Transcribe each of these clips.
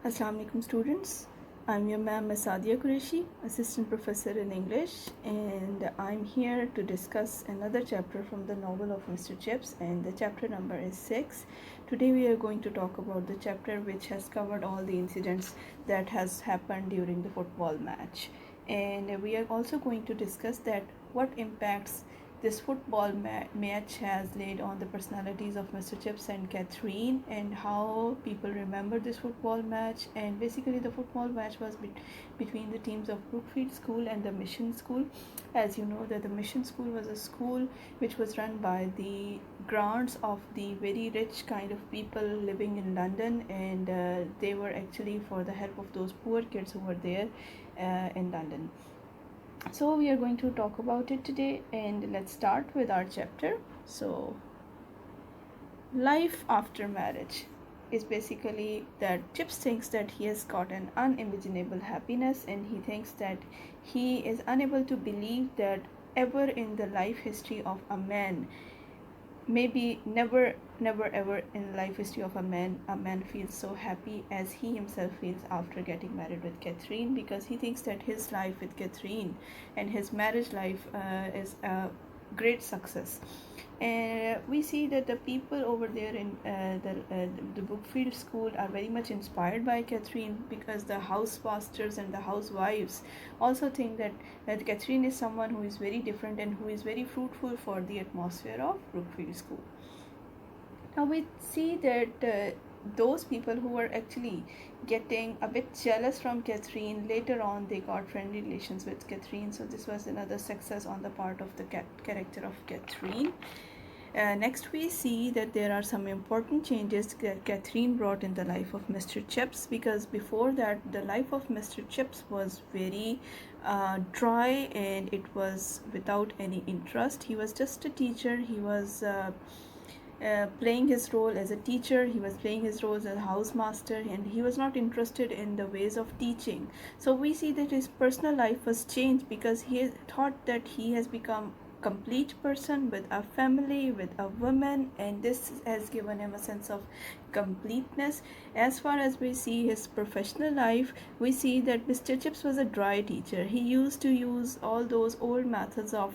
Assalamu alaikum students. I'm your ma'am Sadia Qureshi, assistant professor in English, and I'm here to discuss another chapter from the novel of Mr. Chips, and the chapter number is 6. Today we are going to talk about the chapter which has covered all the incidents that has happened during the football match. And we are also going to discuss that what impacts this football match has laid on the personalities of Mr. Chips and Catherine, and how people remember this football match. And basically, the football match was between the teams of Brookfield School and the Mission School. As you know, that the Mission School was a school which was run by the grants of the very rich kind of people living in London, and they were actually for the help of those poor kids who were there in London. So we are going to talk about it today, and let's start with our chapter. So life after marriage is basically that Chips thinks that he has got an unimaginable happiness, and he thinks that he is unable to believe that ever in the life history of a man, maybe never ever in life history of a man feels so happy as he himself feels after getting married with Catherine, because he thinks that his life with Catherine and his marriage life is a great success. And we see that the people over there in the Brookfield School are very much inspired by Catherine, because the house pastors and the housewives also think that Catherine is someone who is very different and who is very fruitful for the atmosphere of Brookfield School. Now we see that those people who were actually getting a bit jealous from Catherine, later on they got friendly relations with Catherine. So this was another success on the part of the character of Catherine. Next, we see that there are some important changes that Catherine brought in the life of Mr. Chips, because before that, the life of Mr. Chips was very dry, and it was without any interest. He was just a teacher. He was playing his role as a teacher, he was playing his role as a housemaster, and he was not interested in the ways of teaching. So we see that his personal life was changed, because he thought that he has become complete person with a family, with a woman, and this has given him a sense of completeness. As far as we see his professional life, we see that Mr. Chips was a dry teacher. He used to use all those old methods of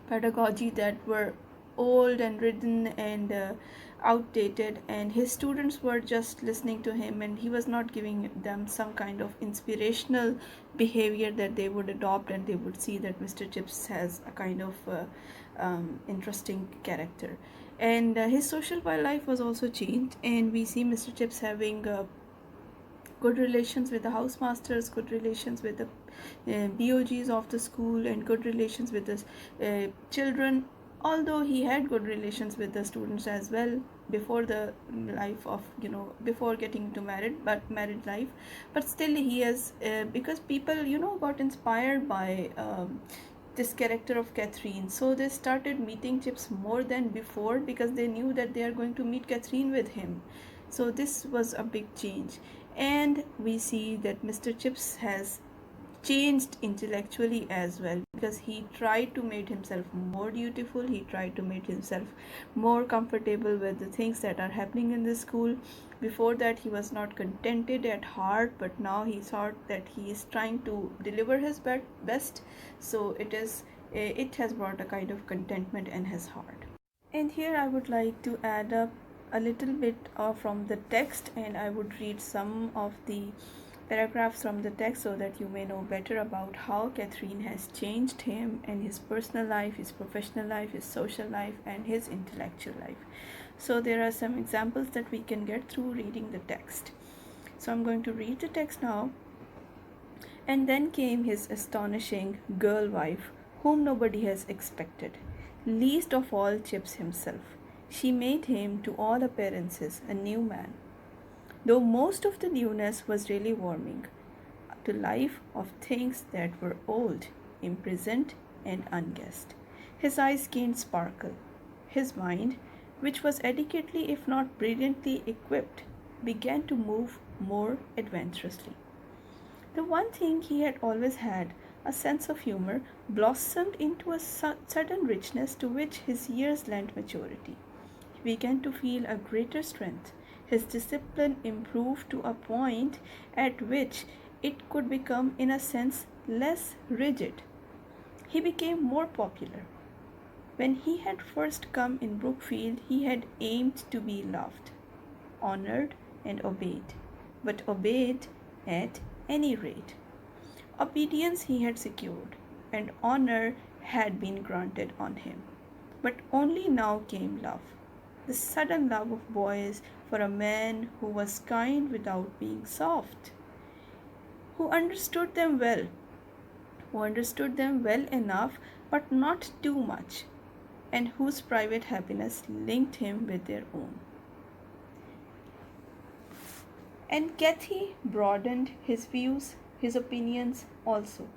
pedagogy that were old and ridden and outdated, and his students were just listening to him, and he was not giving them some kind of inspirational behavior that they would adopt, and they would see that Mr. Chips has a kind of interesting character. And his social life was also changed, and we see Mr. Chips having good relations with the housemasters, good relations with the BOGs of the school, and good relations with the children. Although he had good relations with the students as well before the life of, before getting to married life, but still he has because people got inspired by this character of Catherine, so they started meeting Chips more than before, because they knew that they are going to meet Catherine with him. So this was a big change. And we see that Mr. Chips has changed intellectually as well, because he tried to make himself more dutiful, he tried to make himself more comfortable with the things that are happening in the school. Before that, he was not contented at heart, but now he thought that he is trying to deliver his best. So it has brought a kind of contentment in his heart. And here I would like to add up a little bit from the text, and I would read some of the paragraphs from the text so that you may know better about how Catherine has changed him and his personal life, his professional life, his social life, and his intellectual life. So there are some examples that we can get through reading the text. So I'm going to read the text now. And then came his astonishing girl wife, whom nobody has expected, least of all Chips himself. She made him, to all appearances, a new man, though most of the newness was really warming to life of things that were old, imprisoned, and unguessed. His eyes gained sparkle. His mind, which was adequately if not brilliantly equipped, began to move more adventurously. The one thing he had always had, a sense of humor, blossomed into a sudden richness to which his years lent maturity. He began to feel a greater strength, His discipline improved to a point at which it could become, in a sense, less rigid. He became more popular. When he had first come in Brookfield, he had aimed to be loved, honored, and obeyed, but obeyed at any rate. Obedience he had secured, and honor had been granted on him. But only now came love, the sudden love of boys for a man who was kind without being soft, who understood them well, who understood them well enough but not too much, and whose private happiness linked him with their own. And Kathy broadened his views, his opinions also,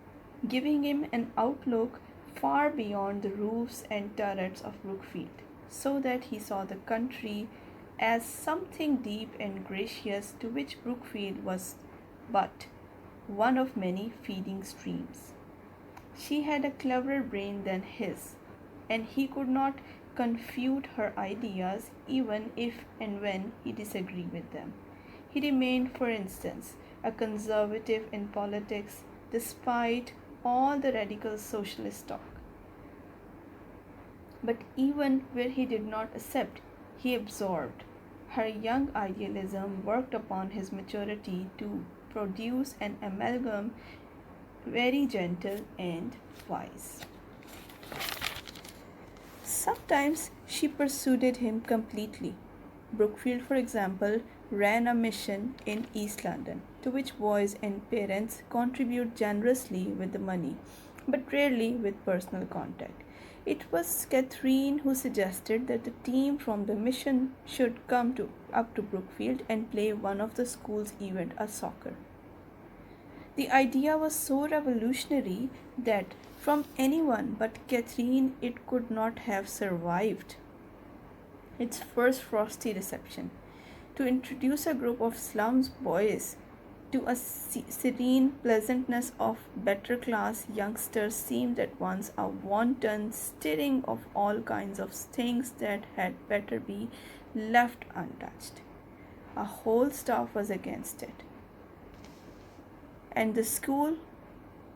giving him an outlook far beyond the roofs and turrets of Brookfield, so that he saw the country as something deep and gracious to which Brookfield was but one of many feeding streams. She had a cleverer brain than his, and he could not confute her ideas even if and when he disagreed with them. He remained, for instance, a conservative in politics despite all the radical socialist talk. But even where he did not accept, he absorbed. Her young idealism worked upon his maturity to produce an amalgam very gentle and wise. Sometimes she persuaded him completely. Brookfield, for example, ran a mission in East London, to which boys and parents contribute generously with the money, but rarely with personal contact. It was Catherine who suggested that the team from the mission should come up to Brookfield and play one of the school's event, a soccer. The idea was so revolutionary that from anyone but Catherine it could not have survived its first frosty reception. To introduce a group of slums boys to a serene pleasantness of better class youngsters seemed at once a wanton stirring of all kinds of things that had better be left untouched. A whole staff was against it, and the school,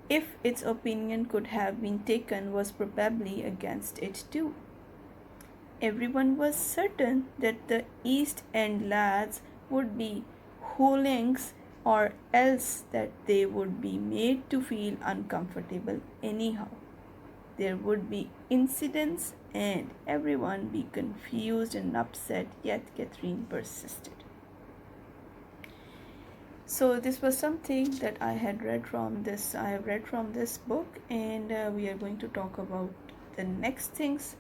if its opinion could have been taken, was probably against it too. Everyone was certain that the East End lads would be hoolings, or else that they would be made to feel uncomfortable anyhow. There would be incidents and everyone be confused and upset, yet Catherine persisted. So this was something that I have read from this book, and we are going to talk about the next things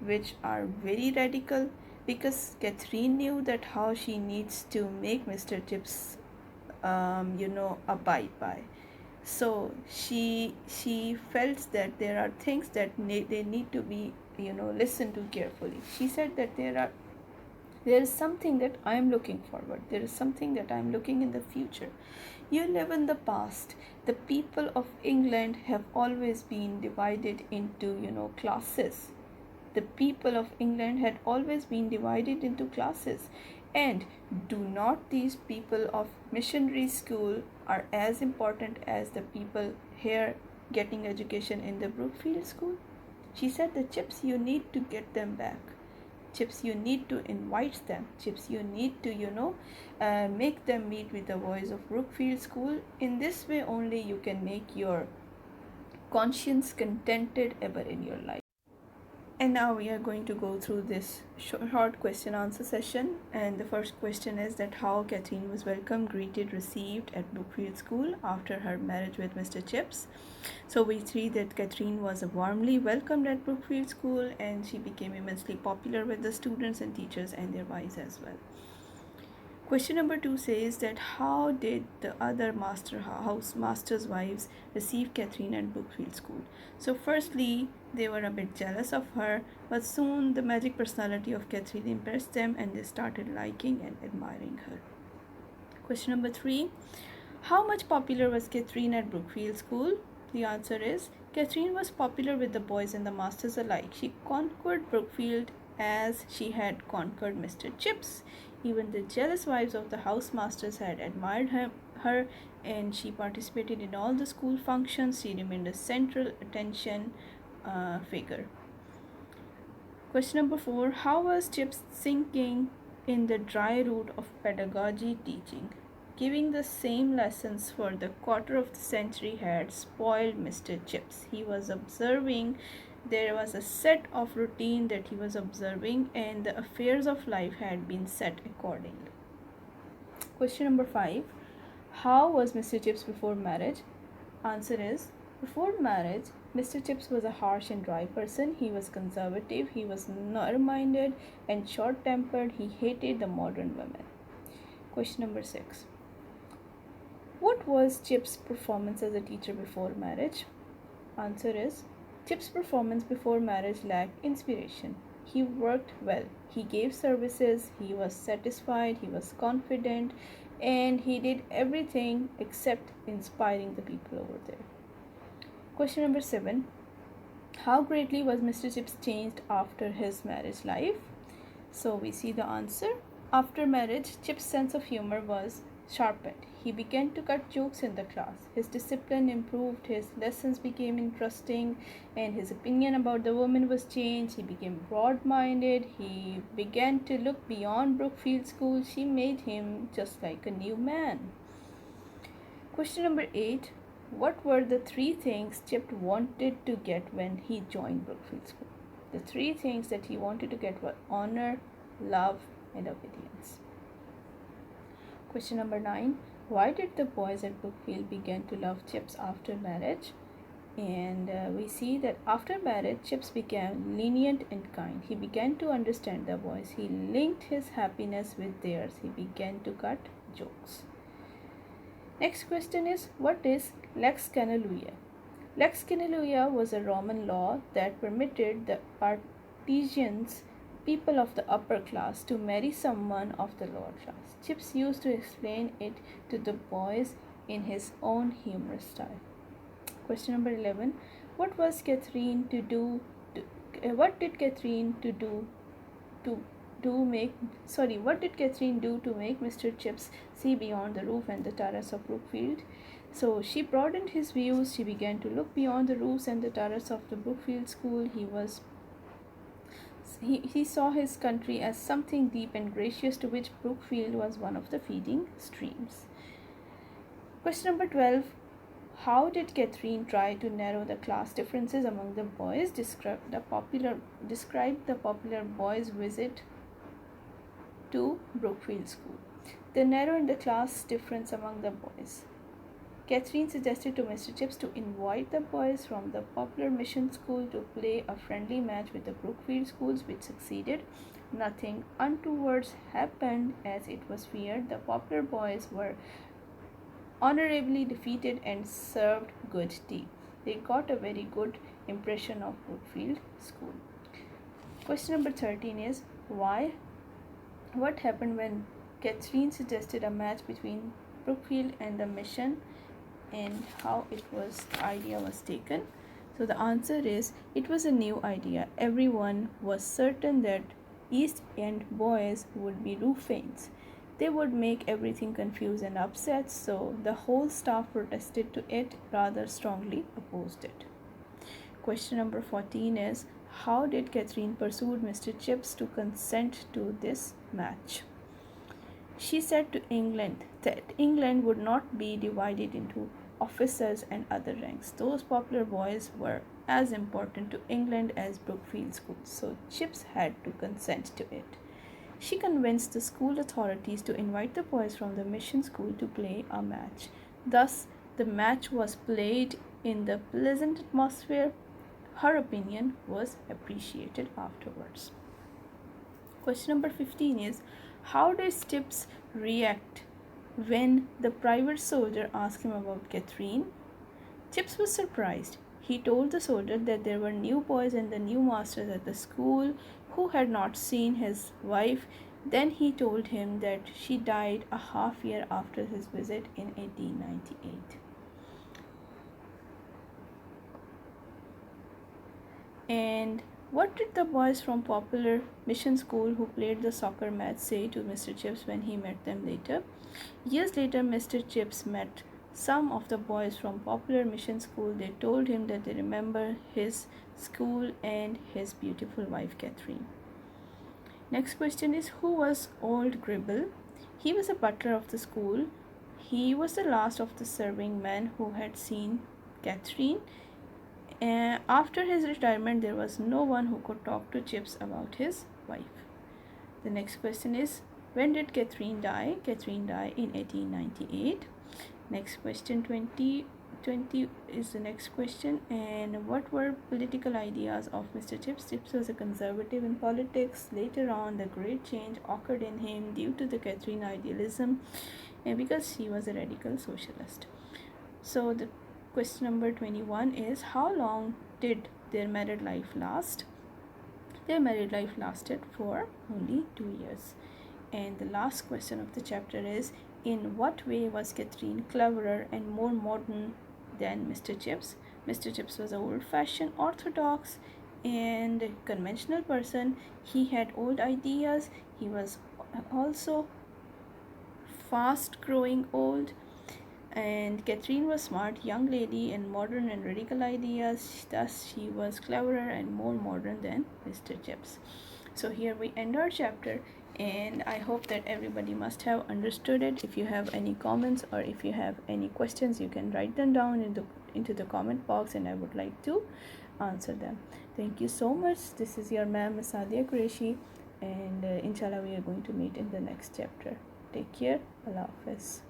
which are very radical, because Catherine knew that how she needs to make Mr. Chips abide by. So she felt that there are things that they need to be listened to carefully. She said that there is something that I am looking forward. There is something that I am looking in the future. You live in the past. The people of England have always been divided into classes. The people of England had always been divided into classes. And do not these people of missionary school are as important as the people here getting education in the Brookfield school? She said, the Chips, you need to get them back. Chips, you need to invite them. Chips, you need to make them meet with the boys of Brookfield school. In this way only you can make your conscience contented ever in your life. And now we are going to go through this short question answer session. And the first question is that how Catherine was welcomed, greeted, received at Brookfield School after her marriage with Mr. Chips. So we see that Catherine was warmly welcomed at Brookfield School, and she became immensely popular with the students and teachers and their wives as well. Question number 2 says that how did the other masters' wives receive Catherine at Brookfield School? So firstly, they were a bit jealous of her, but soon the magic personality of Catherine impressed them and they started liking and admiring her. Question number 3, how much popular was Catherine at Brookfield School? The answer is Catherine was popular with the boys and the masters alike. She conquered Brookfield as she had conquered Mr. Chips. Even the jealous wives of the housemasters had admired her, and she participated in all the school functions. She remained a central attention figure. Question number 4. How was Chip sinking in the dry route of pedagogy teaching? Giving the same lessons for the quarter of the century had spoiled Mr. Chips. He was observing, there was a set of routine that he was observing, and the affairs of life had been set accordingly. Question number 5. How was Mr. Chips before marriage? Answer is, before marriage, Mr. Chips was a harsh and dry person. He was conservative, he was narrow-minded and short-tempered. He hated the modern women. Question number 6. What was Chip's performance as a teacher before marriage? Answer is, Chip's performance before marriage lacked inspiration. He worked well, he gave services, he was satisfied, he was confident, and he did everything except inspiring the people over there. Question number 7. How greatly was Mr. Chips changed after his marriage life? So we see the answer. After marriage, Chip's sense of humor was sharpened. He began to cut jokes in the class. His discipline improved, his lessons became interesting, and his opinion about the woman was changed. He became broad-minded. He began to look beyond Brookfield School. She made him just like a new man. Question number 8. What were the 3 things Chip wanted to get when he joined Brookfield School? The 3 things that he wanted to get were honor, love, and obedience. Question number 9. Why did the boys at Brookfield begin to love Chips after marriage? And we see that after marriage, Chips became lenient and kind. He began to understand the boys. He linked his happiness with theirs. He began to cut jokes. Next question is, what is Lex Canaluia? Lex Canaluia was a Roman law that permitted the artisans, people of the upper class, to marry someone of the lower class. Chips used to explain it to the boys in his own humorous style. Question number 11. What was Catherine to do? What did Catherine do to make Mr. Chips see beyond the roof and the terrace of Brookfield? So she broadened his views. She began to look beyond the roofs and the terrace of the Brookfield School. He saw his country as something deep and gracious, to which Brookfield was one of the feeding streams. Question number 12. How did Catherine try to narrow the class differences among the boys? Describe the popular boys' visit to Brookfield School. They narrowed the class difference among the boys. Catherine suggested to Mr. Chips to invite the boys from the popular mission school to play a friendly match with the Brookfield schools, which succeeded. Nothing untoward happened, as it was feared. The popular boys were honorably defeated and served good tea. They got a very good impression of Brookfield School. Question number 13 is, what happened when Catherine suggested a match between Brookfield and the mission, and how the idea was taken? So the answer is, it was a new idea. Everyone was certain that East End boys would be Ruffians. They would make everything confused and upset, so the whole staff protested to it, rather strongly opposed it. Question number 14 is, how did Catherine persuade Mr. Chips to consent to this match? She said to England that England would not be divided into officers and other ranks. Those popular boys were as important to England as Brookfield School, so Chips had to consent to it. She convinced the school authorities to invite the boys from the mission school to play a match. Thus, the match was played in the pleasant atmosphere. Her opinion was appreciated afterwards. Question number 15 is, how did Chips react when the private soldier asked him about Catherine? Chips was surprised. He told the soldier that there were new boys and the new masters at the school who had not seen his wife. Then he told him that she died a half year after his visit in 1898. And What did the boys from popular mission school who played the soccer match say to Mr. Chips when he met them later? Years later, Mr. Chips met some of the boys from popular mission school. They told him that they remember his school and his beautiful wife Catherine. Next question is, who was Old Gribble? He was a butler of the school. He was the last of the serving men who had seen Catherine. After his retirement, there was no one who could talk to Chips about his wife. The next question is, when did Catherine die? Catherine died in 1898. Next question, 2020 is the next question. And what were political ideas of Mr. Chips? Chips was a conservative in politics. Later on, the great change occurred in him due to the Catherine idealism and because he was a radical socialist. So the question number 21 is, how long did their married life last? Their married life lasted for only 2 years. And the last question of the chapter is, in what way was Catherine cleverer and more modern than Mr. Chips? Mr. Chips was an old-fashioned, orthodox, and conventional person. He had old ideas. He was also fast-growing old. And Catherine was smart, young lady, and modern and radical ideas. Thus, she was cleverer and more modern than Mr. Chips. So here we end our chapter, and I hope that everybody must have understood it. If you have any comments or if you have any questions, you can write them down into the comment box, and I would like to answer them. Thank you so much. This is your ma'am, Sadia Qureshi, and inshallah we are going to meet in the next chapter. Take care. Allah Hafiz.